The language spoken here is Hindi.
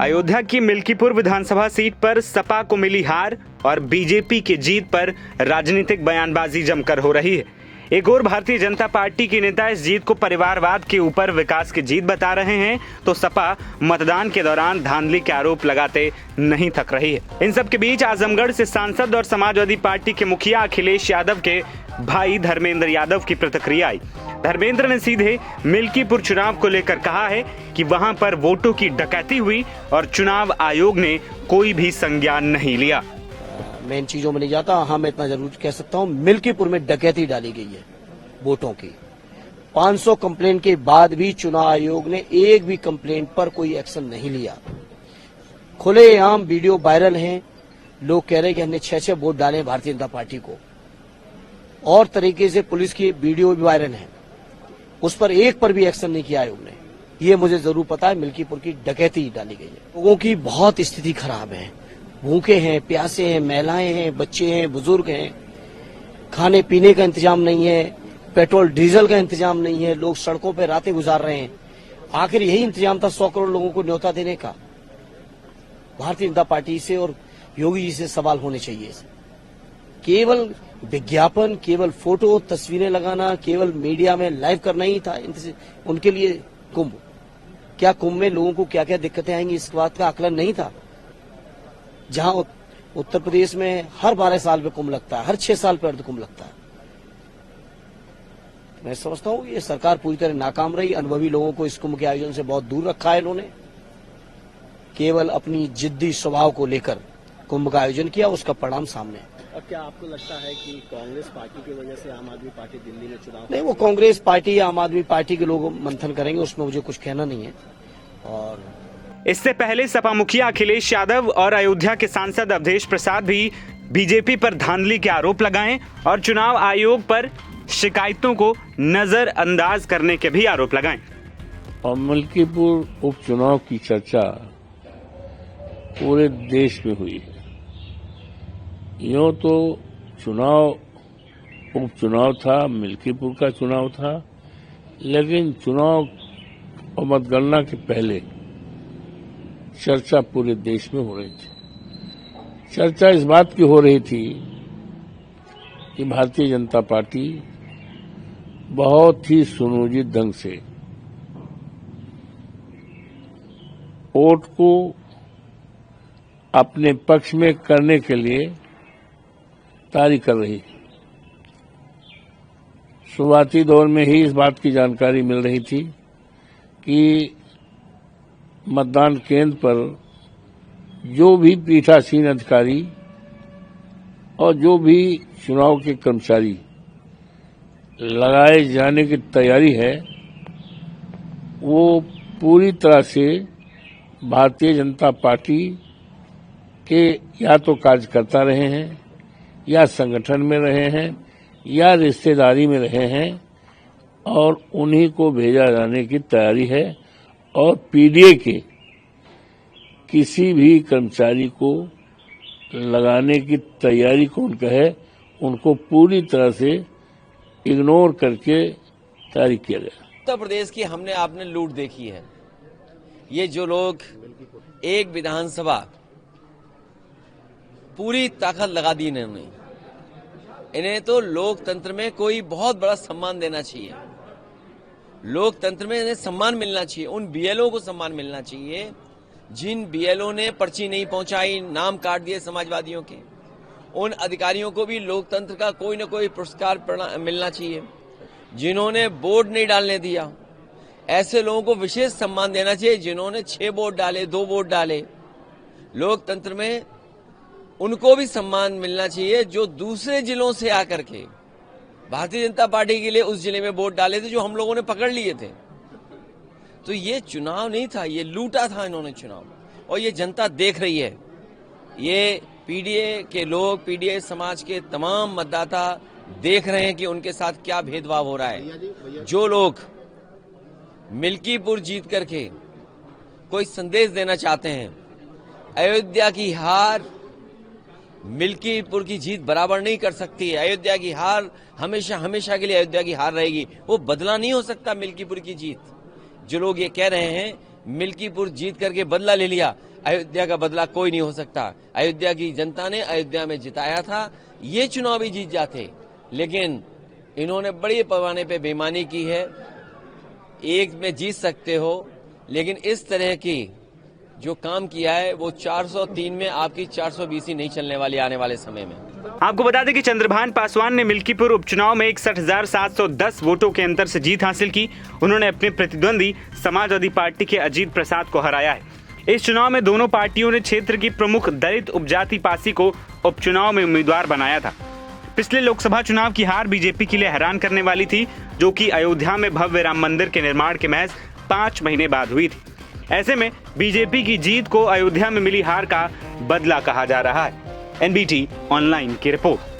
अयोध्या की मिल्कीपुर विधानसभा सीट पर सपा को मिली हार और बीजेपी की जीत पर राजनीतिक बयानबाजी जमकर हो रही है। एक और भारतीय जनता पार्टी के नेता इस जीत को परिवारवाद के ऊपर विकास की जीत बता रहे हैं, तो सपा मतदान के दौरान धांधली के आरोप लगाते नहीं थक रही है। इन सब के बीच आजमगढ़ से सांसद और समाजवादी पार्टी के मुखिया अखिलेश यादव के भाई धर्मेंद्र यादव की प्रतिक्रिया आई। धर्मेंद्र ने सीधे मिल्कीपुर चुनाव को लेकर कहा है कि वहां पर वोटों की डकैती हुई और चुनाव आयोग ने कोई भी संज्ञान नहीं लिया। मैं इन चीजों में नहीं जाता। हाँ, मैं इतना जरूर कह सकता हूँ, मिल्कीपुर में डकैती डाली गई है वोटों की। 500 कंप्लेंट के बाद भी चुनाव आयोग ने एक भी कंप्लेंट पर कोई एक्शन नहीं लिया। खुलेआम वीडियो वायरल हैं, लोग कह रहे हैं कि हमने 6-6 वोट डाले हैं भारतीय जनता पार्टी को, और तरीके से पुलिस की वीडियो भी वायरल है, उस पर एक पर भी एक्शन नहीं किया आयोग ने। ये मुझे जरूर पता है, मिल्कीपुर की डकैती डाली गई है। लोगों की बहुत स्थिति खराब है, भूखे हैं, प्यासे हैं, महिलाएं हैं, बच्चे हैं, बुजुर्ग हैं, खाने पीने का इंतजाम नहीं है, पेट्रोल डीजल का इंतजाम नहीं है, लोग सड़कों पर रातें गुजार रहे हैं। आखिर यही इंतजाम था 100 करोड़ लोगों को न्योता देने का। भारतीय जनता पार्टी से और योगी जी से सवाल होने चाहिए। केवल विज्ञापन, केवल फोटो तस्वीरें लगाना, केवल मीडिया में लाइव करना ही था उनके लिए कुंभ। क्या कुंभ में लोगों को क्या क्या दिक्कतें आएंगी, इस बात का आकलन नहीं था। जहां उत्तर प्रदेश में हर 12 साल पे कुंभ लगता है, हर 6 साल पे अर्ध कुंभ लगता है। मैं समझता हूं ये सरकार पूरी तरह नाकाम रही। अनुभवी लोगों को इस कुंभ के आयोजन से बहुत दूर रखा है इन्होंने। केवल अपनी जिद्दी स्वभाव को लेकर कुंभ का आयोजन किया, उसका परिणाम सामने है। और क्या आपको लगता है कि कांग्रेस पार्टी की वजह से आम आदमी पार्टी दिल्ली में चुनाव नहीं, वो कांग्रेस पार्टी या आम आदमी पार्टी के लोग मंथन करेंगे, उसमें मुझे कुछ कहना नहीं है। और इससे पहले सपा मुखिया अखिलेश यादव और अयोध्या के सांसद अवधेश प्रसाद भी बीजेपी पर धांधली के आरोप लगाए और चुनाव आयोग पर शिकायतों को नजरअंदाज करने के भी आरोप लगाए। और मिल्कीपुर उपचुनाव की चर्चा पूरे देश में हुई है। यूं तो उपचुनाव था, मिल्कीपुर का चुनाव था, लेकिन चुनाव और मतगणना के पहले चर्चा पूरे देश में हो रही थी। चर्चा इस बात की हो रही थी कि भारतीय जनता पार्टी बहुत ही सुनियोजित ढंग से वोट को अपने पक्ष में करने के लिए तैयारी कर रही है। शुरुआती दौर में ही इस बात की जानकारी मिल रही थी कि मतदान केंद्र पर जो भी पीठासीन अधिकारी और जो भी चुनाव के कर्मचारी लगाए जाने की तैयारी है, वो पूरी तरह से भारतीय जनता पार्टी के या तो कार्यकर्ता रहे हैं, या संगठन में रहे हैं, या रिश्तेदारी में रहे हैं, और उन्हीं को भेजा जाने की तैयारी है। और पीडीए के किसी भी कर्मचारी को लगाने की तैयारी कौन कहे, उनको पूरी तरह से इग्नोर करके तैयारी किया गया। उत्तर प्रदेश की हमने आपने लूट देखी है। ये जो लोग एक विधानसभा पूरी ताकत लगा दी इन्होंने, इन्हें तो लोकतंत्र में कोई बहुत बड़ा सम्मान देना चाहिए। लोकतंत्र में इन्हें सम्मान मिलना चाहिए। उन बीएलओ को सम्मान मिलना चाहिए जिन बीएलओ ने पर्ची नहीं पहुंचाई, नाम काट दिए समाजवादियों के। उन अधिकारियों को भी लोकतंत्र का कोई न कोई पुरस्कार मिलना चाहिए। जिन्होंने वोट नहीं डालने दिया, ऐसे लोगों को विशेष सम्मान देना चाहिए। जिन्होंने 6 वोट डाले, 2 वोट डाले, लोकतंत्र में उनको भी सम्मान मिलना चाहिए जो दूसरे जिलों से आकर के भारतीय जनता पार्टी के लिए उस जिले में वोट डाले थे, जो हम लोगों ने पकड़ लिए थे। तो ये चुनाव नहीं था, ये लूटा था इन्होंने चुनाव, और ये जनता देख रही है। ये पीडीए के लोग, पीडीए समाज के तमाम मतदाता देख रहे हैं कि उनके साथ क्या भेदभाव हो रहा है। जो लोग मिल्कीपुर जीत करके कोई संदेश देना चाहते हैं, अयोध्या की हार मिल्कीपुर की जीत बराबर नहीं कर सकती है। अयोध्या की हार हमेशा हमेशा के लिए अयोध्या की हार रहेगी, वो बदला नहीं हो सकता मिल्कीपुर की जीत। जो लोग ये कह रहे हैं मिल्कीपुर जीत करके बदला ले लिया, अयोध्या का बदला कोई नहीं हो सकता। अयोध्या की जनता ने अयोध्या में जिताया था, ये चुनाव भी जीत जाते, लेकिन इन्होंने बड़े पैमाने पे बेईमानी की है। एक में जीत सकते हो, लेकिन इस तरह की जो काम किया है वो 403 में आपकी 420 ही नहीं चलने वाली आने वाले समय में। आपको बता दें कि चंद्रभान पासवान ने मिल्कीपुर उपचुनाव में 61,710 वोटों के अंतर से जीत हासिल की। उन्होंने अपने प्रतिद्वंदी समाजवादी पार्टी के अजीत प्रसाद को हराया है। इस चुनाव में दोनों पार्टियों ने क्षेत्र की प्रमुख दलित उपजाति पासी को उपचुनाव में उम्मीदवार बनाया था। पिछले लोकसभा चुनाव की हार बीजेपी के लिए हैरान करने वाली थी, जो कि अयोध्या में भव्य राम मंदिर के निर्माण के महज 5 महीने बाद हुई थी। ऐसे में बीजेपी की जीत को अयोध्या में मिली हार का बदला कहा जा रहा है। एनबीटी ऑनलाइन की रिपोर्ट।